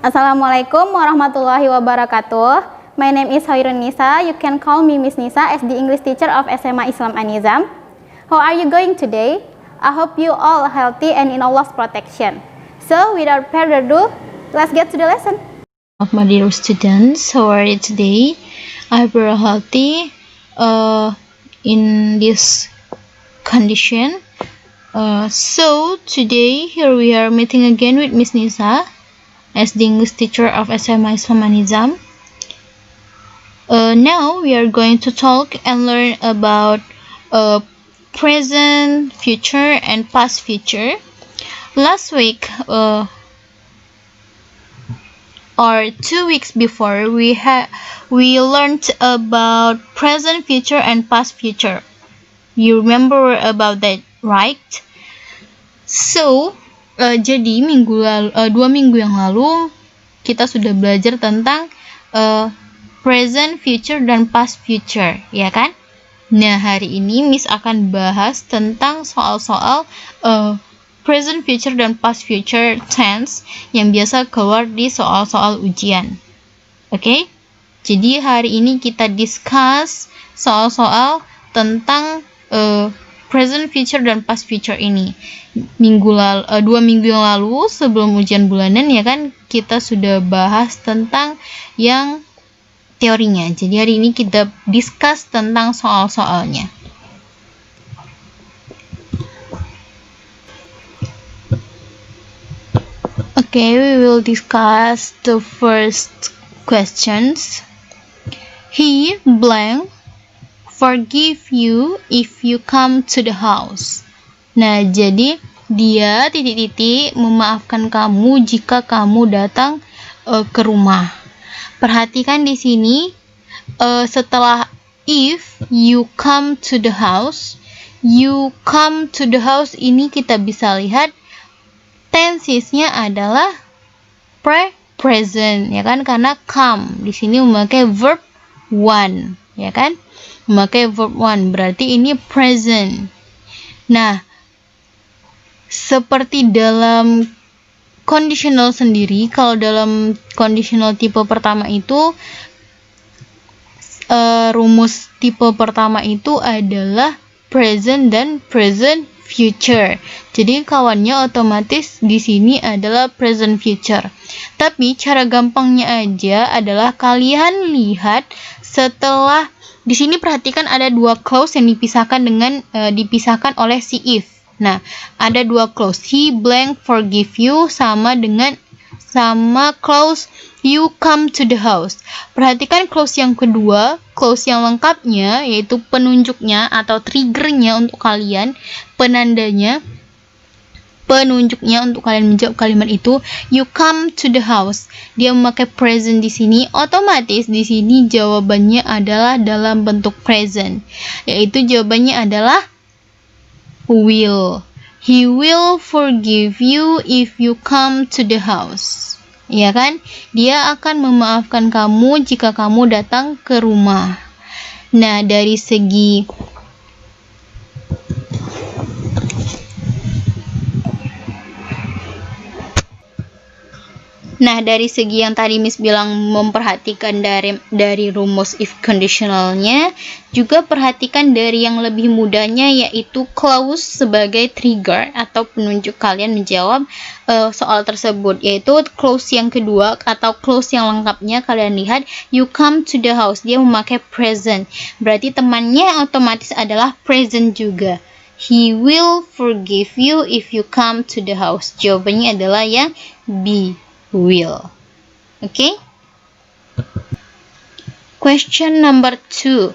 Assalamualaikum warahmatullahi wabarakatuh. My name is Hoirun Nisa. You can call me Miss Nisa as the English teacher of SMA Islam An-Nizam. How are you going today? I hope you all healthy and in Allah's protection. So, without further ado, let's get to the lesson. My dear students, how are you today? I hope you're healthy in this condition. So today here we are meeting again with Miss Nisa as the English teacher of SMA Islam An-Nizam. Now we are going to talk and learn about present, future, and past future. Last week, or 2 weeks before, we learned about present, future, and past future. You remember about that, right? So, jadi 2 minggu yang lalu kita sudah belajar tentang present, future, dan past future, ya kan? Nah, hari ini Miss akan bahas tentang soal-soal present, future, dan past future tense yang biasa keluar di soal-soal ujian. Oke? Jadi hari ini kita discuss soal-soal tentang present, future, dan past future ini. 2 minggu yang lalu sebelum ujian bulanan, ya kan, kita sudah bahas tentang yang teorinya. Jadi hari ini kita discuss tentang soal-soalnya. Okay, we will discuss the first questions. He blank forgive you if you come to the house. Nah, jadi dia memaafkan kamu jika kamu datang ke rumah. Perhatikan di sini setelah if you come to the house, ini kita bisa lihat tensesnya adalah present, ya kan? Karena come di sini memakai verb one, ya kan? Memakai verb one, berarti ini present. Nah, seperti dalam conditional sendiri, kalau dalam conditional tipe pertama itu rumus tipe pertama itu adalah present dan present future. Jadi kawannya otomatis di sini adalah present future. Tapi cara gampangnya aja adalah kalian lihat setelah di sini perhatikan ada 2 clause yang dipisahkan oleh si if. Nah, ada 2 clause. He blank forgive you sama clause you come to the house. Perhatikan clause yang kedua, clause yang lengkapnya, yaitu penunjuknya atau triggernya untuk kalian, penunjuknya untuk kalian menjawab kalimat itu, you come to the house. Dia memakai present di sini, otomatis di sini jawabannya adalah dalam bentuk present, yaitu jawabannya adalah will. He will forgive you if you come to the house. Ya kan? Dia akan memaafkan kamu jika kamu datang ke rumah. Nah, dari segi yang tadi Miss bilang memperhatikan dari rumus if conditionalnya, juga perhatikan dari yang lebih mudahnya, yaitu clause sebagai trigger atau penunjuk kalian menjawab soal tersebut, yaitu clause yang kedua atau clause yang lengkapnya kalian lihat, you come to the house, dia memakai present, berarti temannya otomatis adalah present juga. He will forgive you if you come to the house. Jawabannya adalah yang B, will. Okay? Question number 2.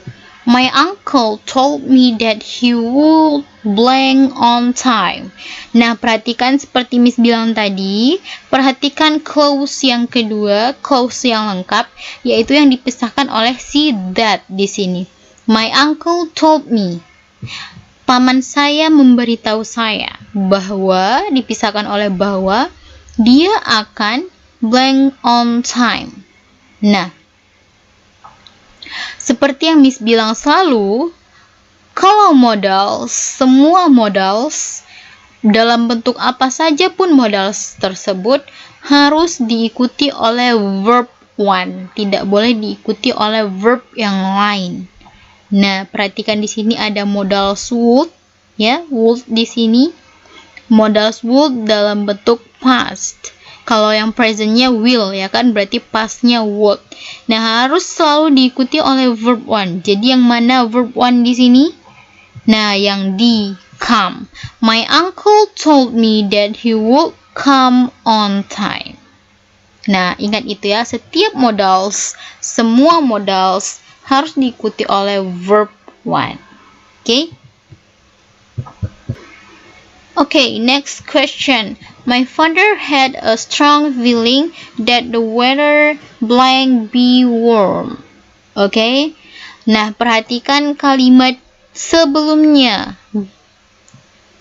My uncle told me that he would blank on time. Nah, perhatikan seperti Miss bilang tadi, perhatikan clause yang kedua, clause yang lengkap, yaitu yang dipisahkan oleh si that di sini. My uncle told me. Paman saya memberitahu saya bahwa, dipisahkan oleh bahwa, dia akan blank on time. Nah, seperti yang Miss bilang selalu, kalau semua modals dalam bentuk apa saja pun modal tersebut harus diikuti oleh verb one, tidak boleh diikuti oleh verb yang lain. Nah, perhatikan di sini ada modal would, ya, would di sini. Modal would dalam bentuk past. Kalau yang presentnya will, ya kan, berarti pastnya would. Nah, harus selalu diikuti oleh verb one. Jadi yang mana verb one di sini? Nah, yang di come. My uncle told me that he would come on time. Nah, ingat itu ya, setiap modals, semua modals harus diikuti oleh verb one. Okay? Okay, next question. My father had a strong feeling that the weather blank be warm. Okay? Nah, perhatikan kalimat sebelumnya.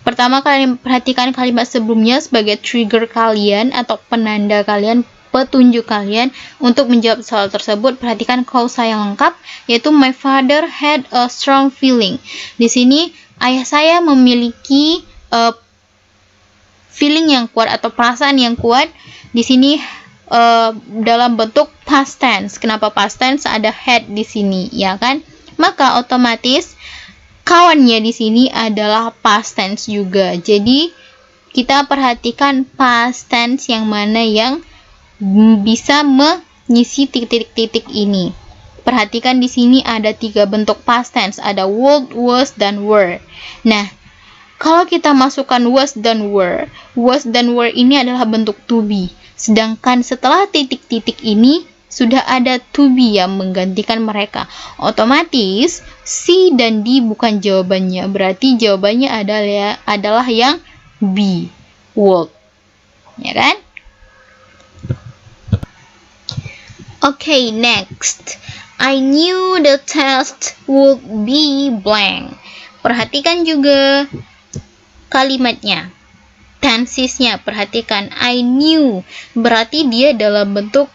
Pertama, kalian perhatikan kalimat sebelumnya sebagai trigger kalian atau penanda kalian, petunjuk kalian untuk menjawab soal tersebut. Perhatikan klausa yang lengkap, yaitu my father had a strong feeling. Di sini ayah saya memiliki feeling yang kuat atau perasaan yang kuat. Di sini dalam bentuk past tense. Kenapa past tense? Ada had di sini, ya kan? Maka otomatis kawannya di sini adalah past tense juga. Jadi kita perhatikan past tense yang mana yang bisa mengisi titik-titik ini. Perhatikan di sini ada 3 bentuk past tense, ada would, was, dan were. Nah, kalau kita masukkan was dan were ini adalah bentuk to be. Sedangkan setelah titik-titik ini sudah ada to be yang menggantikan mereka. Otomatis C dan D bukan jawabannya. Berarti jawabannya adalah yang B, would. Ya kan? Okay, next. I knew the test would be blank. Perhatikan juga kalimatnya. Tensesnya, perhatikan. I knew. Berarti dia dalam bentuk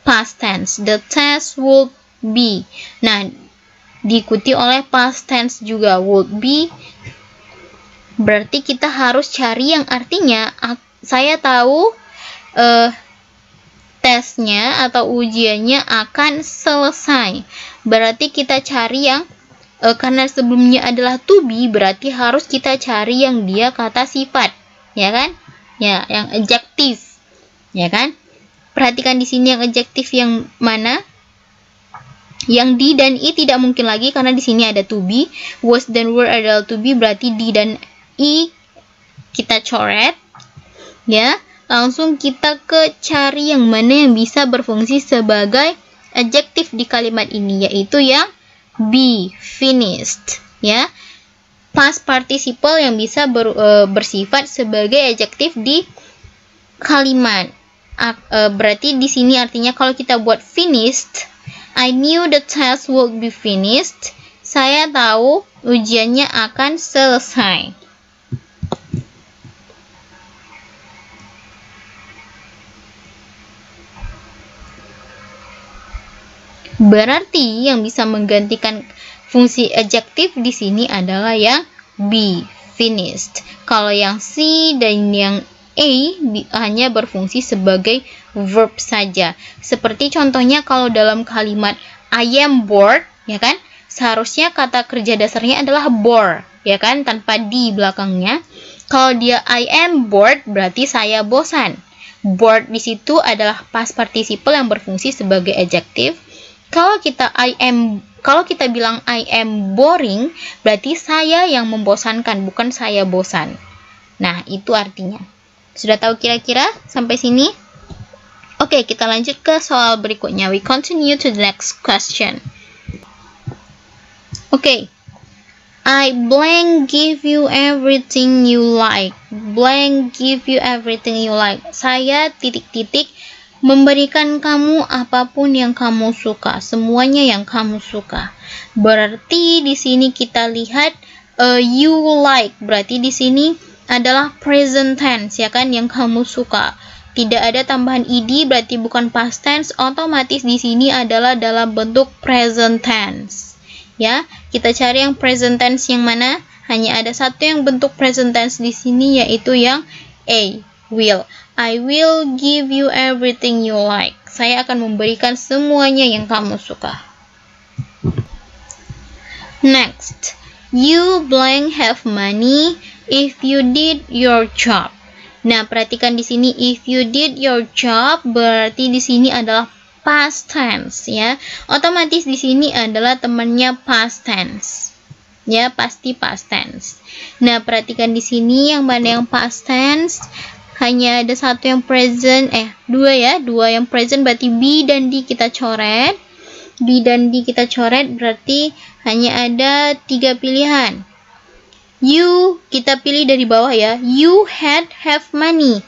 past tense. The test would be. Nah, diikuti oleh past tense juga, would be. Berarti kita harus cari yang artinya saya tahu tesnya atau ujiannya akan selesai. Berarti kita cari yang karena sebelumnya adalah to be, berarti harus kita cari yang dia kata sifat, ya kan? Ya, yang adjektif, ya kan? Perhatikan di sini yang adjektif yang mana? Yang D dan I tidak mungkin lagi karena di sini ada to be. Was dan were adalah to be, berarti D dan I kita coret, ya. Langsung kita ke cari yang mana yang bisa berfungsi sebagai adjektif di kalimat ini, yaitu yang be, finished, ya. Past participle yang bisa bersifat sebagai adjektif di kalimat. Berarti di sini artinya kalau kita buat finished, I knew the test would be finished. Saya tahu ujiannya akan selesai. Berarti yang bisa menggantikan fungsi adjektif di sini adalah yang be, finished. Kalau yang C dan yang A hanya berfungsi sebagai verb saja. Seperti contohnya kalau dalam kalimat I am bored, ya kan? Seharusnya kata kerja dasarnya adalah bore, ya kan? Tanpa di belakangnya. Kalau dia I am bored, berarti saya bosan. Bored di situ adalah past participle yang berfungsi sebagai adjektif. Kalau kita bilang I am boring, berarti saya yang membosankan, bukan saya bosan. Nah, itu artinya. Sudah tahu kira-kira sampai sini? Oke, kita lanjut ke soal berikutnya. We continue to the next question. Oke. I blank give you everything you like. Blank give you everything you like. Saya titik-titik memberikan kamu apapun yang kamu suka, semuanya yang kamu suka. Berarti di sini kita lihat you like, berarti di sini adalah present tense, ya kan, yang kamu suka. Tidak ada tambahan ed, berarti bukan past tense, otomatis di sini adalah dalam bentuk present tense. Ya, kita cari yang present tense yang mana? hanya ada satu yang bentuk present tense di sini, yaitu yang A, will. I will give you everything you like. Saya akan memberikan semuanya yang kamu suka. Next, you blank have money if you did your job. Nah, perhatikan di sini if you did your job berarti di sini adalah past tense ya. Otomatis di sini adalah temannya past tense. Ya, pasti past tense. Nah, perhatikan di sini yang mana yang past tense? Hanya ada satu yang present, dua yang present, berarti B dan D kita coret. B dan D kita coret berarti hanya ada 3 pilihan. You kita pilih dari bawah ya. You have money.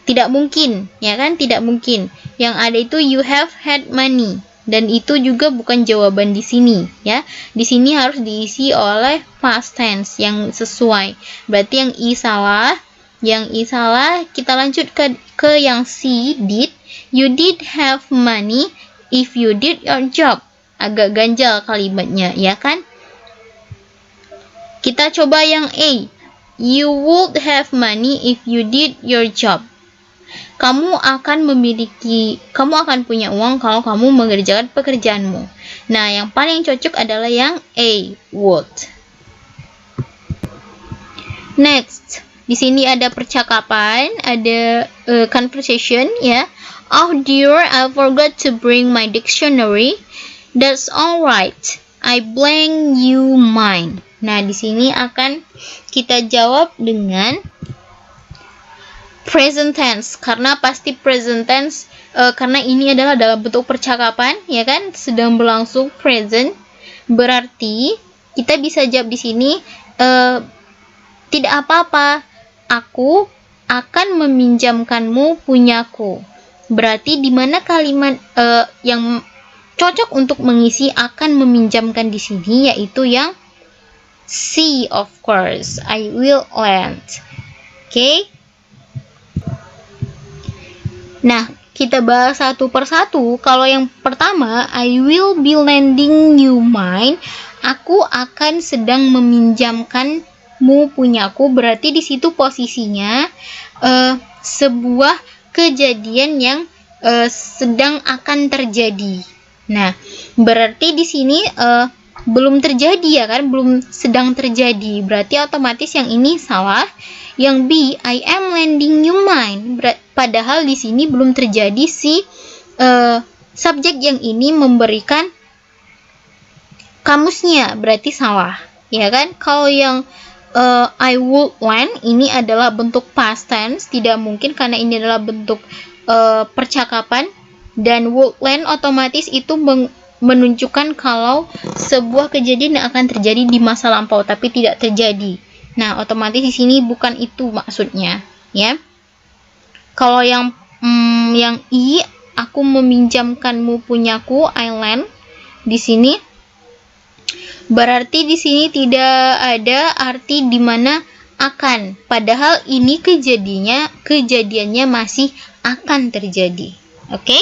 Tidak mungkin, ya kan? Tidak mungkin. Yang ada itu you have had money. Dan itu juga bukan jawaban di sini, ya. Di sini harus diisi oleh past tense yang sesuai. Berarti yang I salah. Yang I salah, kita lanjut ke yang C, did. You did have money if you did your job. Agak ganjal kalimatnya, ya kan? Kita coba yang A. You would have money if you did your job. Kamu akan punya uang kalau kamu mengerjakan pekerjaanmu. Nah, yang paling cocok adalah yang A, would. Next, di sini ada percakapan, ada conversation ya. Oh dear, I forgot to bring my dictionary. That's alright. I blank you mine. Nah, di sini akan kita jawab dengan present tense, karena pasti present tense karena ini adalah dalam bentuk percakapan, ya kan, sedang berlangsung present. Berarti kita bisa jawab di sini tidak apa-apa, aku akan meminjamkanmu punyaku. Berarti di mana kalimat yang cocok untuk mengisi akan meminjamkan di sini, yaitu yang C, of course. I will lend. Okay? Nah, kita bahas satu persatu. Kalau yang pertama, I will be lending you mine. Aku akan sedang meminjamkanmu punyaku. Berarti di situ posisinya sebuah kejadian yang sedang akan terjadi. Nah, berarti di sini belum terjadi ya kan, belum sedang terjadi. Berarti otomatis yang ini salah. Yang B, I am lending you mine. Padahal di sini belum terjadi si subjek yang ini memberikan kamusnya, berarti salah. Ya kan? Kalau yang I would lend ini adalah bentuk past tense, tidak mungkin karena ini adalah bentuk percakapan, dan would lend otomatis itu menunjukkan kalau sebuah kejadian yang akan terjadi di masa lampau tapi tidak terjadi. Nah, otomatis di sini bukan itu maksudnya, ya. Kalau yang I, aku meminjamkanmu punyaku, I lend. Di sini berarti di sini tidak ada arti di mana akan, padahal ini kejadiannya masih akan terjadi. Oke?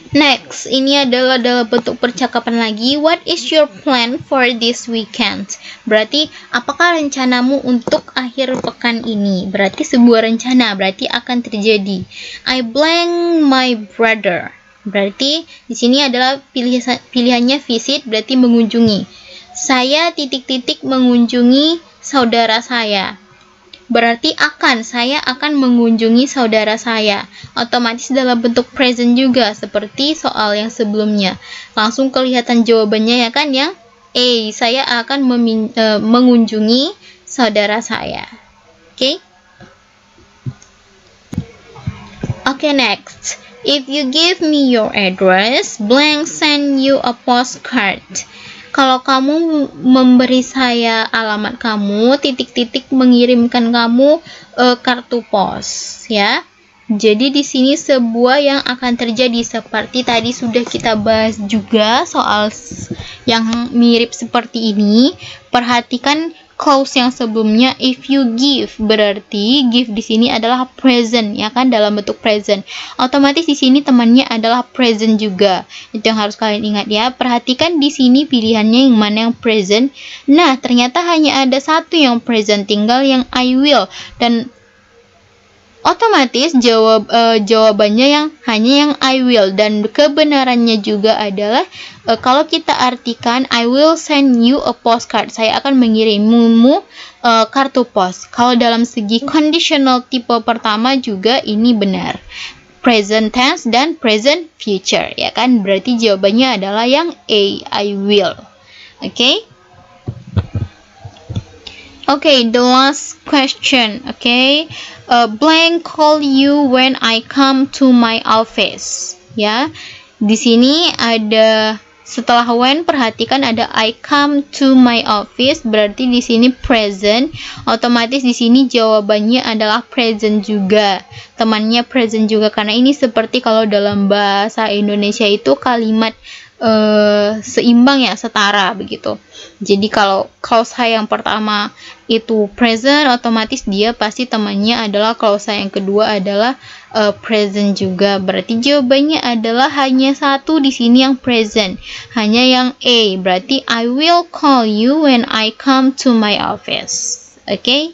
Next, ini adalah dalam bentuk percakapan lagi. What is your plan for this weekend? Berarti, apakah rencanamu untuk akhir pekan ini? Berarti sebuah rencana, berarti akan terjadi. I blank my brother. Berarti di sini adalah pilihannya visit, berarti mengunjungi. Saya ... mengunjungi saudara saya. Berarti saya akan mengunjungi saudara saya. Otomatis dalam bentuk present juga, seperti soal yang sebelumnya. Langsung kelihatan jawabannya ya kan, yang A, saya akan mengunjungi saudara saya. Oke? Oke, next. If you give me your address, blank send you a postcard. Kalau kamu memberi saya alamat kamu, ... mengirimkan kamu kartu pos, ya. Jadi di sini sebuah yang akan terjadi seperti tadi sudah kita bahas juga soal yang mirip seperti ini. Perhatikan clause yang sebelumnya. If you give, berarti give di sini adalah present, ya kan, dalam bentuk present. Otomatis di sini temannya adalah present juga. Itu yang harus kalian ingat ya. Perhatikan di sini pilihannya yang mana yang present. Nah, ternyata hanya ada satu yang present, tinggal yang I will, dan otomatis jawabannya yang hanya yang I will, dan kebenarannya juga adalah kalau kita artikan I will send you a postcard, saya akan mengirimumu kartu pos. Kalau dalam segi conditional tipe pertama juga ini benar, present tense dan present future, ya kan, berarti jawabannya adalah yang A, I will. Okay, the last question. Okay, blank call you when I come to my office. Ya, di sini ada setelah when, perhatikan ada I come to my office, berarti di sini present. Otomatis di sini jawabannya adalah present juga. Temannya present juga, karena ini seperti kalau dalam bahasa Indonesia itu kalimat seimbang ya, setara begitu. Jadi kalau klausa yang pertama itu present, otomatis dia pasti temannya adalah klausa yang kedua adalah present juga. Berarti jawabannya adalah hanya satu di sini yang present, hanya yang A. Berarti I will call you when I come to my office. Oke?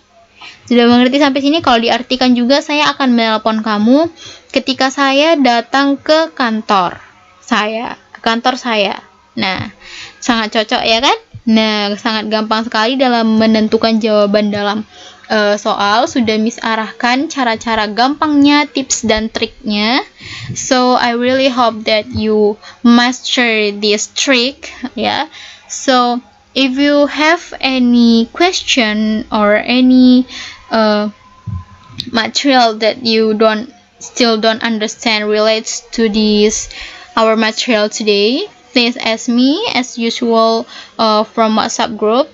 Sudah mengerti sampai sini? Kalau diartikan juga, saya akan menelpon kamu ketika saya datang ke kantor saya. Nah, sangat cocok ya kan? Nah, sangat gampang sekali dalam menentukan jawaban dalam soal. Sudah Miss arahkan cara-cara gampangnya, tips dan triknya. So, I really hope that you master this trick ya. So, if you have any question or any material that you still don't understand relates to this our material today, please ask me as usual from WhatsApp group.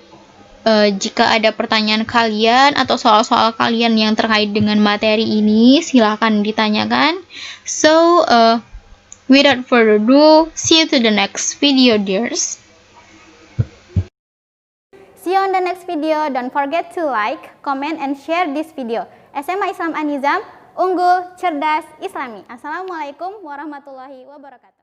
Jika ada pertanyaan kalian atau soal-soal kalian yang terkait dengan materi ini, silahkan ditanyakan. So, without further ado, see you to the next video, dears. See you on the next video. Don't forget to like, comment, and share this video. SMA Islam An-Nizam, unggul, cerdas, islami. Assalamualaikum warahmatullahi wabarakatuh.